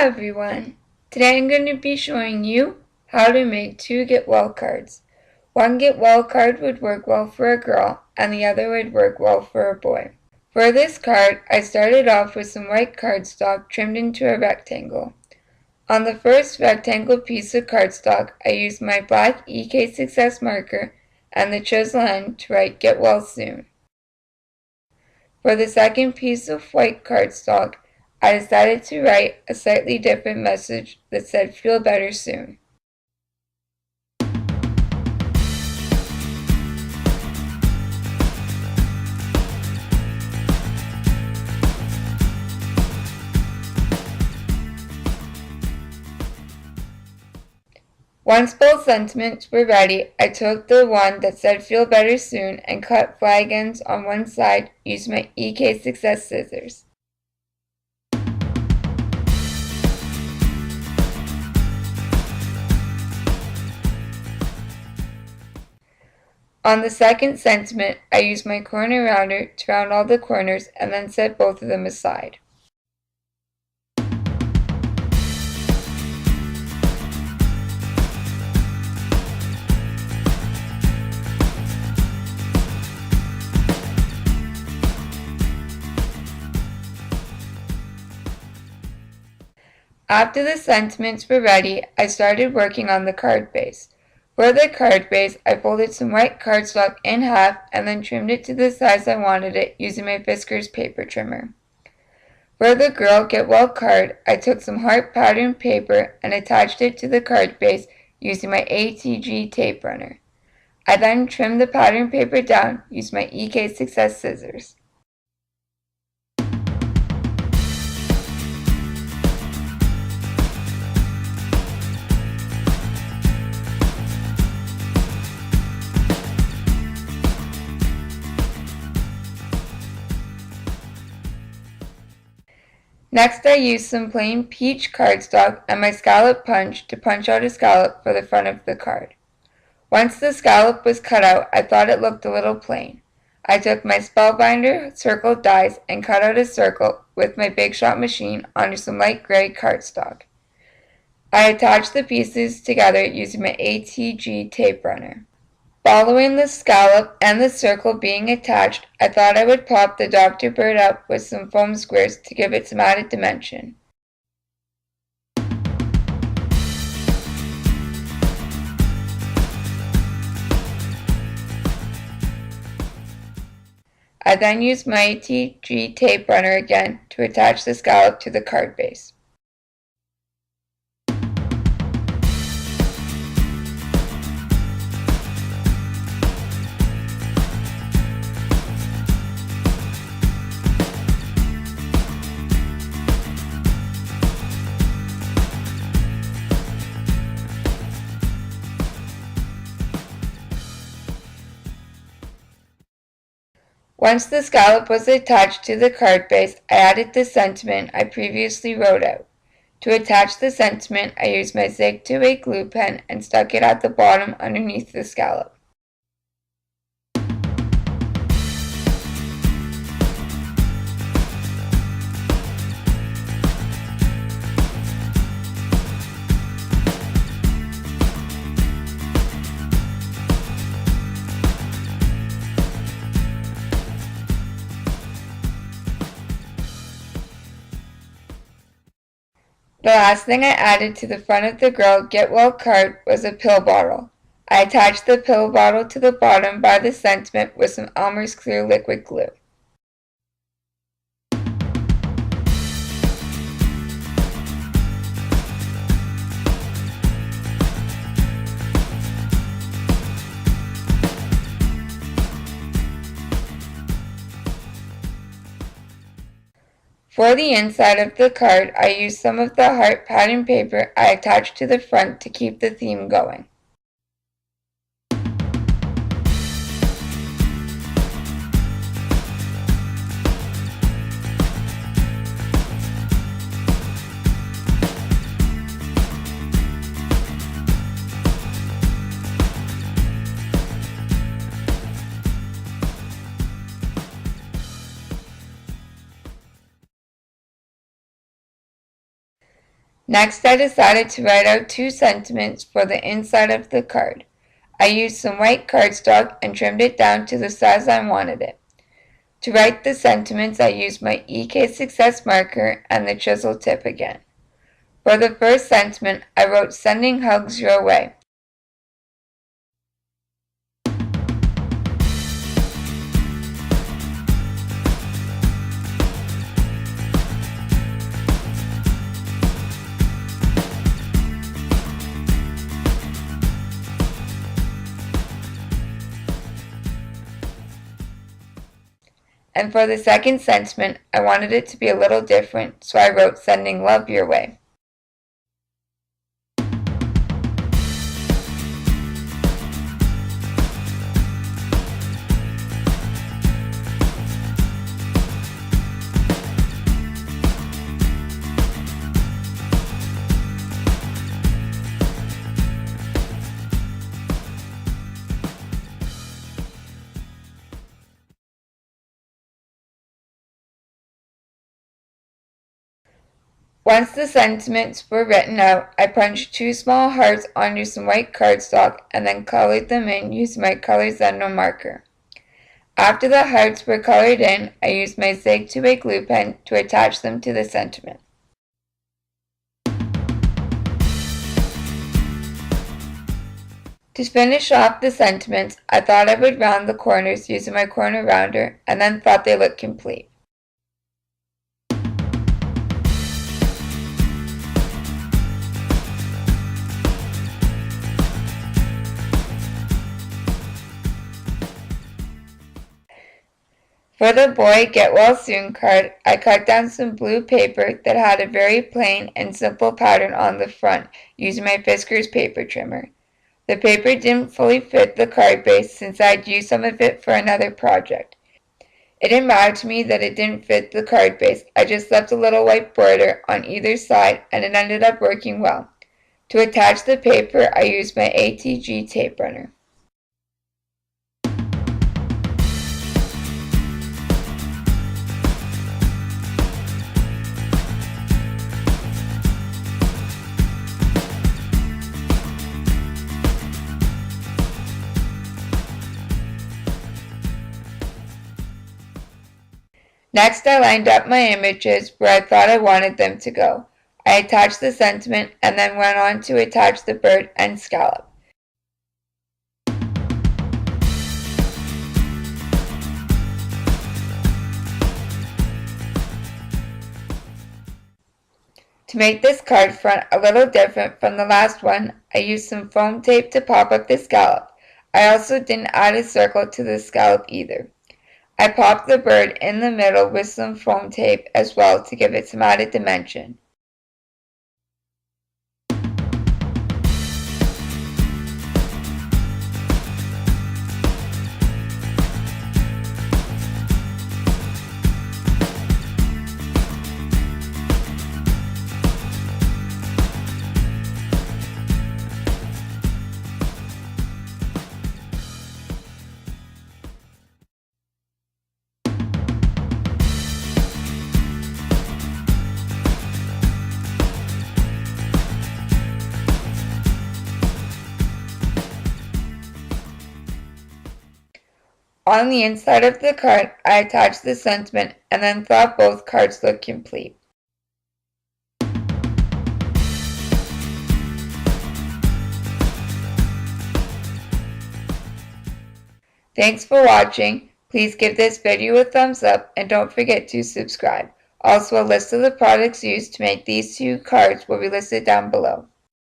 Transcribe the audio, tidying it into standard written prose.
everyone! Today I'm going to be showing you how to make two get well cards. One get well card would work well for a girl and the other would work well for a boy. For this card, I started off with some white cardstock trimmed into a rectangle. On the first rectangle piece of cardstock, I used my black EK Success marker and the chisel end to write Get Well Soon. For the second piece of white cardstock, I decided to write a slightly different message that said Feel Better Soon. Once both sentiments were ready, I took the one that said Feel Better Soon and cut flag ends on one side using my EK Success scissors. On the second sentiment, I used my corner rounder to round all the corners and then set both of them aside. After the sentiments were ready, I started working on the card base. For the card base, I folded some white cardstock in half and then trimmed it to the size I wanted it using my fiskars paper trimmer. For the Girl Get Well card, I took some heart pattern paper and attached it to the card base using my ATG tape runner. I then trimmed the pattern paper down using my EK Success scissors. Next, I used some plain peach cardstock and my scallop punch to punch out a scallop for the front of the card. Once the scallop was cut out, I thought it looked a little plain. I took my spellbinder circle dies and cut out a circle with my Big Shot machine onto some light gray cardstock. I attached the pieces together using my ATG tape runner. Following the scallop and the circle being attached, I thought I would pop the Dr. Bird up with some foam squares to give it some added dimension. I then used my ATG tape runner again to attach the scallop to the card base. Once the scallop was attached to the card base, I added the sentiment I previously wrote out. To attach the sentiment, I used my Zig 2-8 glue pen and stuck it at the bottom underneath the scallop. The last thing I added to the front of the Girl Get Well card was a pill bottle. I attached the pill bottle to the bottom by the sentiment with some Elmer's clear liquid glue. For the inside of the card, I used some of the heart pattern paper I attached to the front to keep the theme going. Next, I decided to write out 2 sentiments for the inside of the card. I used some white cardstock and trimmed it down to the size I wanted it. To write the sentiments, I used my EK Success marker and the chisel tip again. For the first sentiment, I wrote "Sending hugs your way." And for the second sentiment, I wanted it to be a little different, so I wrote "Sending love your way." Once the sentiments were written out, I punched 2 small hearts onto some white cardstock and then colored them in using my color zendo marker. After the hearts were colored in, I used my Zig 2A glue pen to attach them to the sentiment. To finish off the sentiments, I thought I would round the corners using my corner rounder and then thought they looked complete. For the boy Get Well Soon card, I cut down some blue paper that had a very plain and simple pattern on the front using my Fiskars paper trimmer. The paper didn't fully fit the card base since I'd used some of it for another project. It didn't matter to me that it didn't fit the card base, I just left a little white border on either side and it ended up working well. To attach the paper, I used my ATG tape runner. Next, I lined up my images where I thought I wanted them to go. I attached the sentiment and then went on to attach the bird and scallop. To make this card front a little different from the last one, I used some foam tape to pop up the scallop. I also didn't add a circle to the scallop either. I popped the bird in the middle with some foam tape as well to give it some added dimension. On the inside of the card, I attached the sentiment and then thought both cards looked complete. Thanks for watching. Please give this video a thumbs up and don't forget to subscribe. Also, a list of the products used to make these 2 cards will be listed down below.